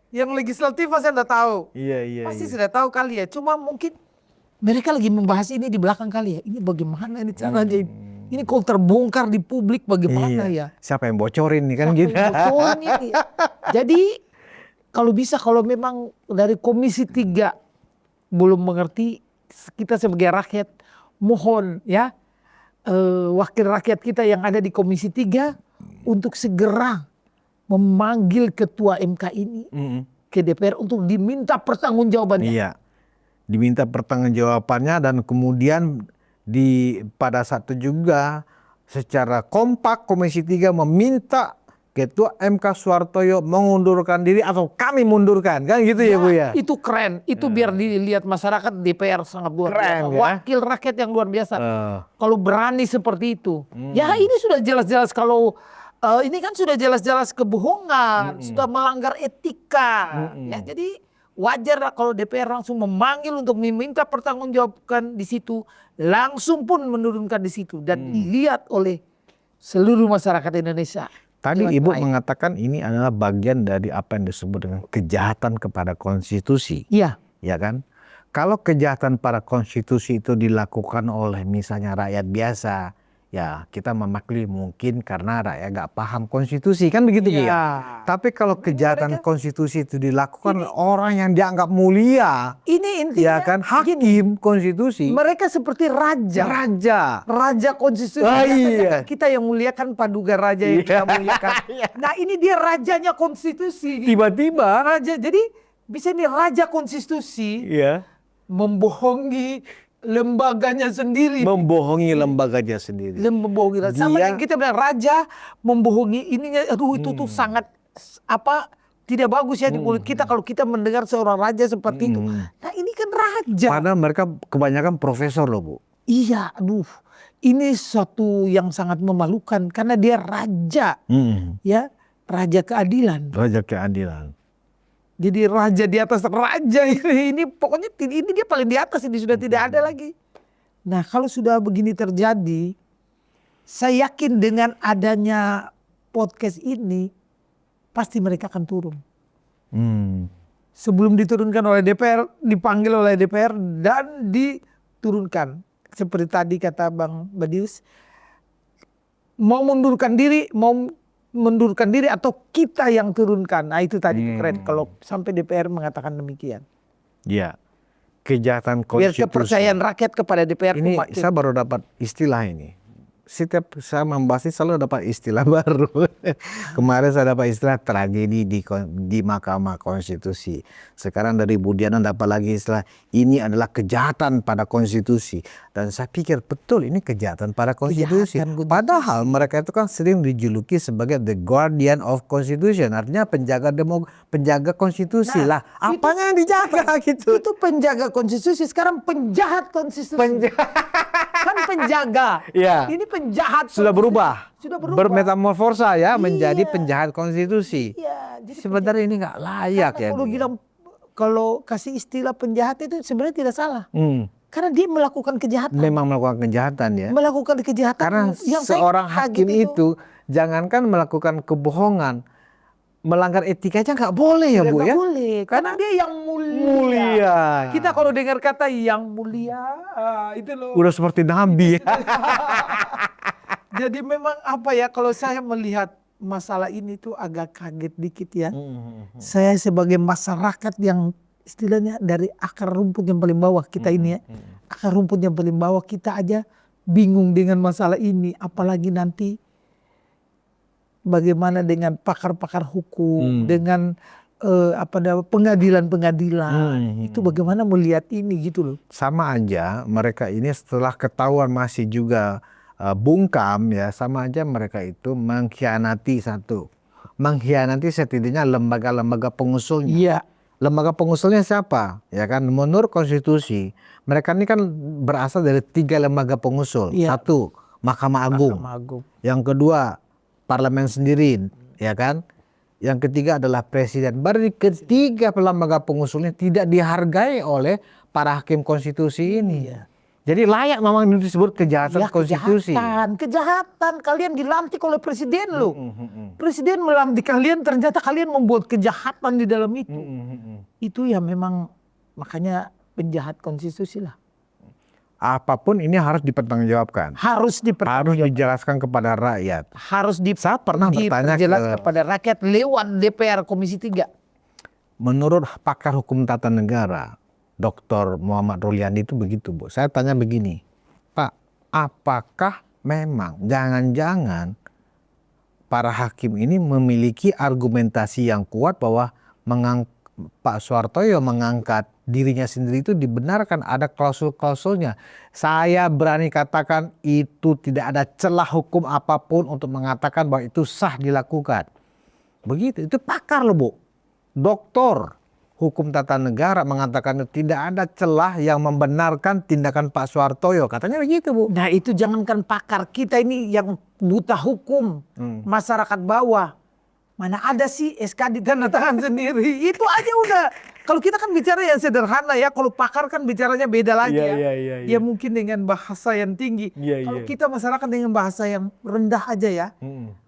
yang legislatif saya udah tahu. Pasti sudah tahu kali ya. Cuma mungkin mereka lagi membahas ini di belakang kali ya. Ini bagaimana ini caranya? Ini kalau terbongkar di publik bagaimana ya? Siapa yang bocorin nih kan gitu. Bocorin ini. Jadi kalau bisa, kalau memang dari Komisi 3 belum mengerti, kita sebagai rakyat mohon ya, wakil rakyat kita yang ada di Komisi 3 untuk segera memanggil ketua MK ini ke DPR untuk diminta pertanggungjawabannya. Iya, diminta pertanggungjawabannya, dan kemudian pada saat itu juga secara kompak Komisi 3 meminta Ketua MK Suhartoyo mengundurkan diri atau kami mundurkan, kan gitu ya Bu ya. Itu keren, itu biar dilihat masyarakat, DPR sangat luar biasa, wakil rakyat yang luar biasa. Kalau berani seperti itu, ya ini sudah jelas-jelas, kalau ini kan sudah jelas-jelas kebohongan, sudah melanggar etika. Ya jadi wajar lah kalau DPR langsung memanggil untuk meminta pertanggungjawaban di situ, langsung pun menurunkan di situ dan dilihat oleh seluruh masyarakat Indonesia. Tadi Ibu mengatakan ini adalah bagian dari apa yang disebut dengan kejahatan kepada konstitusi. Iya. Ya kan? Kalau kejahatan pada konstitusi itu dilakukan oleh misalnya rakyat biasa, ya kita memaklumi mungkin karena rakyat gak paham konstitusi, kan begitu ya. Tapi kalau kejahatan konstitusi itu dilakukan oleh orang yang dianggap mulia, ini intinya ya kan, hakim konstitusi, mereka seperti raja konstitusi. Kita yang muliakan Paduka Raja yang kita muliakan. Nah ini dia rajanya konstitusi. Tiba-tiba raja, jadi bisa ini raja konstitusi membohongi lembaganya sendiri. Membohongi lembaganya sendiri. Membohongi. Sama Dia- yang kita bilang raja membohongi ininya. Aduh itu tuh sangat tidak bagus ya di mulut kita kalau kita mendengar seorang raja seperti itu. Nah ini kan raja. Padahal mereka kebanyakan profesor loh Bu. Iya, aduh. Ini suatu yang sangat memalukan karena dia raja, ya, raja keadilan. Raja keadilan. Jadi raja di atas raja ini pokoknya ini dia paling di atas, ini sudah tidak ada lagi. Nah, kalau sudah begini terjadi, saya yakin dengan adanya podcast ini pasti mereka akan turun. Sebelum diturunkan oleh DPR, dipanggil oleh DPR dan diturunkan. Seperti tadi kata Bang Badius, mau mundurkan diri atau kita yang turunkan. Nah itu tadi keren kalau sampai DPR mengatakan demikian. Iya. Kejahatan Biar konstitusi. kepercayaan rakyat kepada DPR Ini makin. saya baru dapat istilah ini. Setiap saya membahas ini selalu dapat istilah baru. Kemarin saya dapat istilah tragedi di Mahkamah Konstitusi. Sekarang dari Budiana dapat lagi istilah ini adalah kejahatan pada konstitusi. Dan saya pikir betul ini kejahatan pada konstitusi. Padahal mereka itu kan sering dijuluki sebagai the guardian of constitution. Artinya penjaga konstitusi lah. Apanya yang dijaga gitu. Itu penjaga konstitusi, sekarang penjahat konstitusi. Kan penjaga. Iya. Ini penjahat. Sudah berubah. Sudah berubah. Bermetamorfosa ya menjadi penjahat konstitusi. Iya, jadi sebenarnya ini nggak layak ya. Kalau kasih istilah penjahat itu sebenarnya tidak salah. Karena dia melakukan kejahatan. Memang melakukan kejahatan ya. Melakukan kejahatan. Karena yang seorang hakim itu jangankan melakukan kebohongan, melanggar etika aja nggak boleh ya Bu ya. Nggak boleh. Karena dia yang mulia. Kita kalau dengar kata yang mulia, itu loh. Udah seperti nabi. Jadi memang apa ya, kalau saya melihat masalah ini tuh agak kaget dikit ya. Saya sebagai masyarakat yang istilahnya dari akar rumput yang paling bawah kita ini ya. Akar rumput yang paling bawah kita aja bingung dengan masalah ini. Apalagi nanti bagaimana dengan pakar-pakar hukum, dengan pengadilan-pengadilan. Itu bagaimana melihat ini gitu loh. Sama aja mereka ini setelah ketahuan masih juga bungkam ya, sama aja mereka itu mengkhianati setidaknya lembaga-lembaga pengusulnya. Iya. Lembaga pengusulnya siapa? Ya kan, menurut konstitusi mereka ini kan berasal dari 3 lembaga pengusul. Iya. 1, Mahkamah Agung. Yang kedua, parlemen sendiri, ya kan? Yang ketiga adalah presiden. Baru ketiga lembaga pengusulnya tidak dihargai oleh para hakim konstitusi ini. Iya. Jadi layak memang disebut kejahatan konstitusi. Kejahatan. Kalian dilantik oleh presiden loh. Presiden melantik kalian, ternyata kalian membuat kejahatan di dalam itu. Itu ya memang makanya penjahat konstitusi lah. Apapun ini harus dipertanggungjawabkan. Harus dijelaskan kepada rakyat. Saya pernah bertanya kepada rakyat lewat DPR Komisi 3. Menurut pakar hukum tata negara, Dr. Muhammad Ruliandi itu begitu Bu. Saya tanya begini, Pak, apakah memang jangan-jangan para hakim ini memiliki argumentasi yang kuat bahwa Pak Soehartoyo mengangkat dirinya sendiri itu dibenarkan, ada klausul-klausulnya. Saya berani katakan itu tidak ada celah hukum apapun untuk mengatakan bahwa itu sah dilakukan. Begitu, itu pakar loh Bu. Doktor hukum tata negara mengatakan tidak ada celah yang membenarkan tindakan Pak Soehartoyo. Katanya begitu Bu. Nah itu jangankan pakar, kita ini yang buta hukum, masyarakat bawah. Mana ada sih SK ditandatangan sendiri. Itu aja udah. Kalau kita kan bicara yang sederhana ya. Kalau pakar kan bicaranya beda lagi ya. Ya mungkin dengan bahasa yang tinggi. Kalau kita masyarakat dengan bahasa yang rendah aja ya.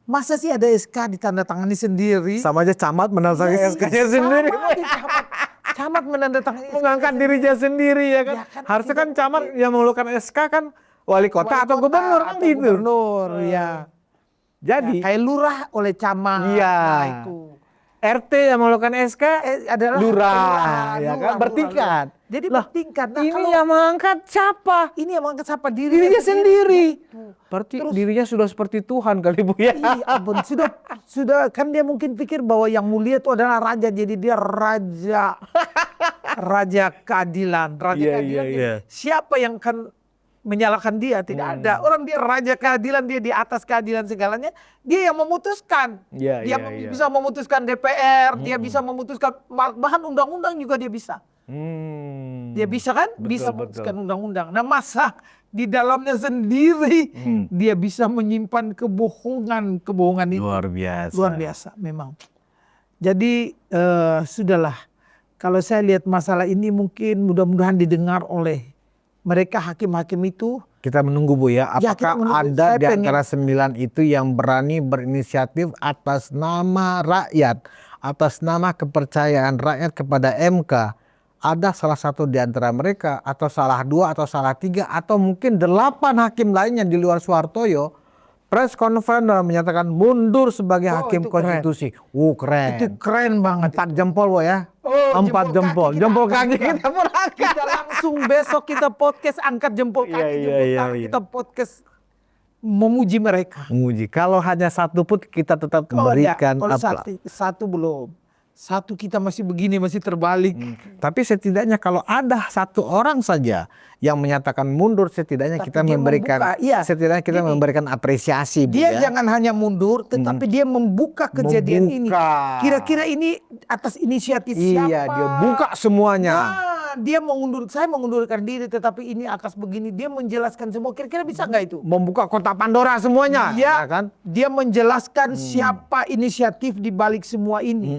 Masa sih ada SK ditandatangani sendiri? Sama aja camat menandatangani SK-nya sendiri. Camat menandatangani mengangkat dirinya sendiri ya kan. Harusnya kan camat yang mengeluarkan SK kan wali kota atau gubernur kan gitu. Gubernur ya. Jadi kayak lurah oleh camat. Iya. Nah, itu. RT yang mengeluarkan SK adalah lurah, ya kan, bertingkat. Jadi bertingkat. Nah, ini yang mengangkat siapa? Ini yang mengangkat siapa? Dirinya sendiri. Berarti dirinya sudah seperti Tuhan kali Bu ya. Iya ampun, sudah kan dia mungkin pikir bahwa yang mulia itu adalah raja, jadi dia raja. raja keadilan. Raja keadilan. Siapa yang akan menyalahkan dia? Tidak ada. Orang dia raja keadilan, dia di atas keadilan segalanya. Dia yang memutuskan. Dia bisa memutuskan DPR, dia bisa memutuskan bahan undang-undang juga dia bisa. Dia bisa kan? Bisa memutuskan undang-undang. Nah masa di dalamnya sendiri dia bisa menyimpan kebohongan itu. Luar biasa. Luar biasa memang. Jadi sudahlah. Kalau saya lihat masalah ini mungkin mudah-mudahan didengar oleh mereka hakim-hakim itu. Kita menunggu Bu ya, apakah ada di antara 9 itu yang berani berinisiatif atas nama rakyat, atas nama kepercayaan rakyat kepada MK. Ada salah satu di antara mereka, atau salah 2 atau salah 3, atau mungkin 8 hakim lainnya di luar Soehartoyo press conference dan menyatakan mundur sebagai hakim konstitusi. Keren. Itu keren banget. 4 jempol Bu ya. 4 jempol. Jempol kaki kita pun angkat. Kita langsung besok kita podcast angkat jempol kaki. Kita podcast memuji mereka. Memuji. Kalau hanya 1 pun kita tetap memberikan satu belum. 1 kita masih begini, masih terbalik. Tapi setidaknya kalau ada 1 orang saja yang menyatakan mundur, setidaknya kita memberikan setidaknya kita memberikan apresiasi. Dia jangan hanya mundur, tetapi dia membuka kejadian ini. Kira-kira ini atas inisiatif siapa? Iya, dia buka semuanya. Dia saya mengundurkan diri, tetapi ini akas begini. Dia menjelaskan semua. Kira-kira bisa nggak itu? Membuka kotak Pandora semuanya. Iya, ya kan? Dia menjelaskan siapa inisiatif di balik semua ini.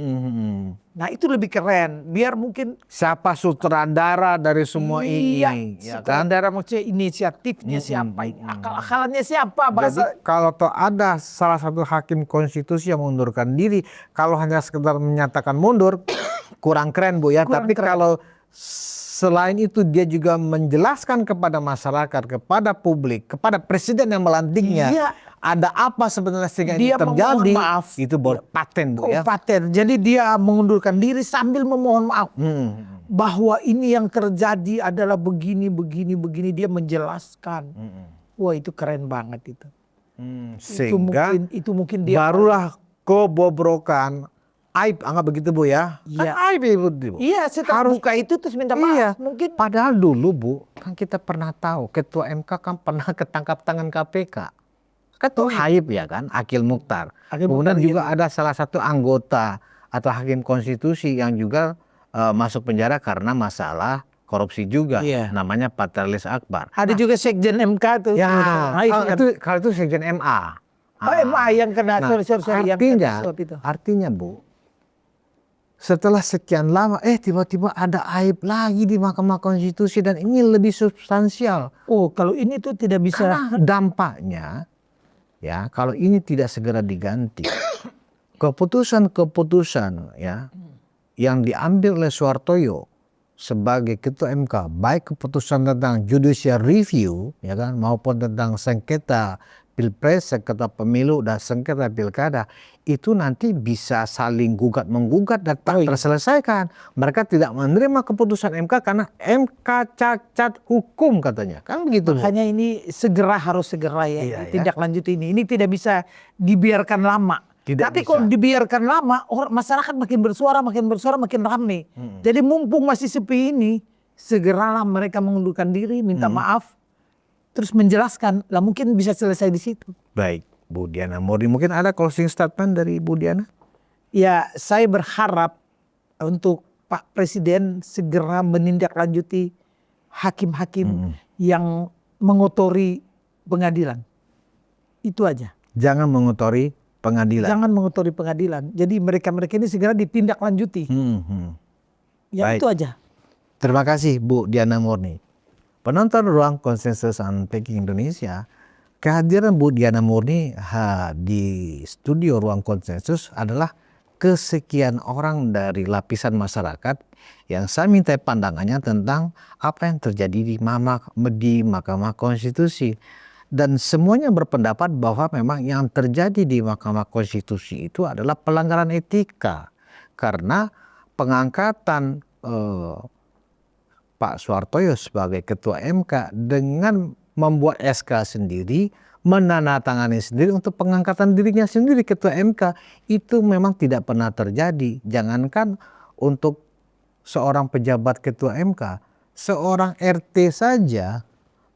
Nah itu lebih keren. Biar mungkin siapa sutradara dari semua ini. Ya sutradara kan? Maksudnya inisiatifnya siapa ini. Akal-akalannya siapa. Jadi kalau ada salah satu hakim konstitusi yang mengundurkan diri. Kalau hanya sekedar menyatakan mundur. Kurang keren Bu ya. Tapi kalau selain itu dia juga menjelaskan kepada masyarakat, kepada publik, kepada presiden yang melantiknya, ada apa sebenarnya sehingga ini terjadi. Maaf. Itu baru paten Bu ya. Paten. Jadi dia mengundurkan diri sambil memohon maaf. Bahwa ini yang terjadi adalah begini. Dia menjelaskan. Wah itu keren banget itu. Sehingga itu mungkin dia barulah kebobrokan. Aib, anggap begitu Bu ya. Iya. Kan aib Bu. Iya, setelah buka itu terus minta maaf. Mungkin. Padahal dulu Bu, kan kita pernah tahu ketua MK kan pernah ketangkap tangan KPK. Ketua aib ya kan, Akil Mukhtar. Kemudian juga ada salah satu anggota atau hakim konstitusi yang juga masuk penjara karena masalah korupsi juga. Namanya Patrialis Akbar. Ada juga sekjen MK tuh. Ya, kalau itu sekjen MA. MA yang kena. Artinya Bu, setelah sekian lama tiba-tiba ada aib lagi di Mahkamah Konstitusi dan ini lebih substansial. Kalau ini tuh tidak bisa. Karena dampaknya ya kalau ini tidak segera diganti, keputusan ya yang diambil oleh Soehartoyo sebagai ketua MK, baik keputusan tentang judicial review ya kan maupun tentang sengketa Pilpres, sengketa pemilu dan sengketa pilkada, itu nanti bisa saling gugat-menggugat dan tak terselesaikan. Mereka tidak menerima keputusan MK karena MK cacat hukum katanya. Kan begitu. Makanya ini harus segera ya tindak lanjut ini. Ini tidak bisa dibiarkan lama. Tapi kalau dibiarkan lama, masyarakat makin bersuara makin ramai. Jadi mumpung masih sepi ini, segeralah mereka mengundurkan diri, minta maaf. Terus menjelaskan, lah mungkin bisa selesai di situ. Baik, Bu Diana Murni, mungkin ada closing statement dari Bu Diana? Ya, saya berharap untuk Pak Presiden segera menindaklanjuti hakim-hakim yang mengotori pengadilan. Itu aja. Jangan mengotori pengadilan. Jangan mengotori pengadilan. Jadi mereka-mereka ini segera ditindaklanjuti. Ya baik. Itu aja. Terima kasih Bu Diana Murni. Penonton Ruang Konsensus Unpacking Indonesia, kehadiran Bu Diana Murni di studio Ruang Konsensus adalah kesekian orang dari lapisan masyarakat yang saya minta pandangannya tentang apa yang terjadi di Mahkamah Konstitusi. Dan semuanya berpendapat bahwa memang yang terjadi di Mahkamah Konstitusi itu adalah pelanggaran etika. Karena pengangkatan Pak Soehartoyo sebagai ketua MK dengan membuat SK sendiri, menandatangani sendiri untuk pengangkatan dirinya sendiri ketua MK, itu memang tidak pernah terjadi. Jangankan untuk seorang pejabat ketua MK, seorang RT saja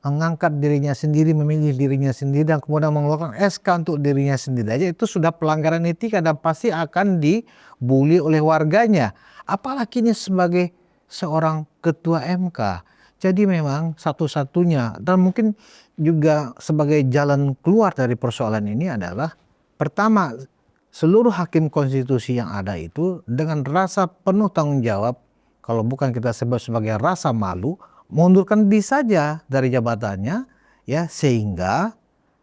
mengangkat dirinya sendiri, memilih dirinya sendiri, dan kemudian mengeluarkan SK untuk dirinya sendiri aja, itu sudah pelanggaran etika dan pasti akan dibully oleh warganya. Apalagi ini sebagai seorang ketua MK. Jadi memang satu-satunya dan mungkin juga sebagai jalan keluar dari persoalan ini adalah pertama, seluruh hakim konstitusi yang ada itu dengan rasa penuh tanggung jawab, kalau bukan kita sebut sebagai rasa malu, mengundurkan diri saja dari jabatannya, ya, sehingga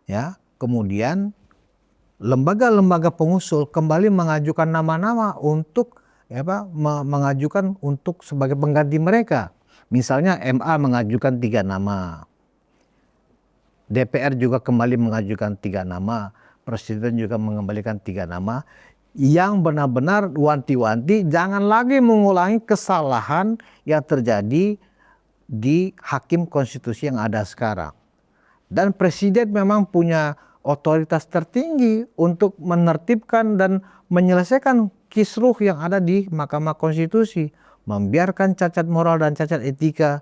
ya kemudian lembaga-lembaga pengusul kembali mengajukan nama-nama untuk mengajukan untuk sebagai pengganti mereka. Misalnya MA mengajukan 3 nama, DPR juga kembali mengajukan 3 nama, Presiden juga mengembalikan 3 nama, yang benar-benar wanti-wanti jangan lagi mengulangi kesalahan yang terjadi di hakim konstitusi yang ada sekarang. Dan Presiden memang punya otoritas tertinggi untuk menertibkan dan menyelesaikan kisruh yang ada di Mahkamah Konstitusi, membiarkan cacat moral dan cacat etika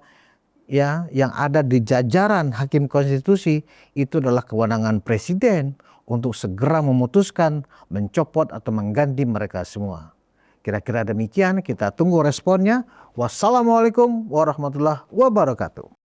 ya yang ada di jajaran hakim konstitusi itu adalah kewenangan Presiden untuk segera memutuskan, mencopot atau mengganti mereka semua. Kira-kira demikian, kita tunggu responnya. Wassalamualaikum warahmatullahi wabarakatuh.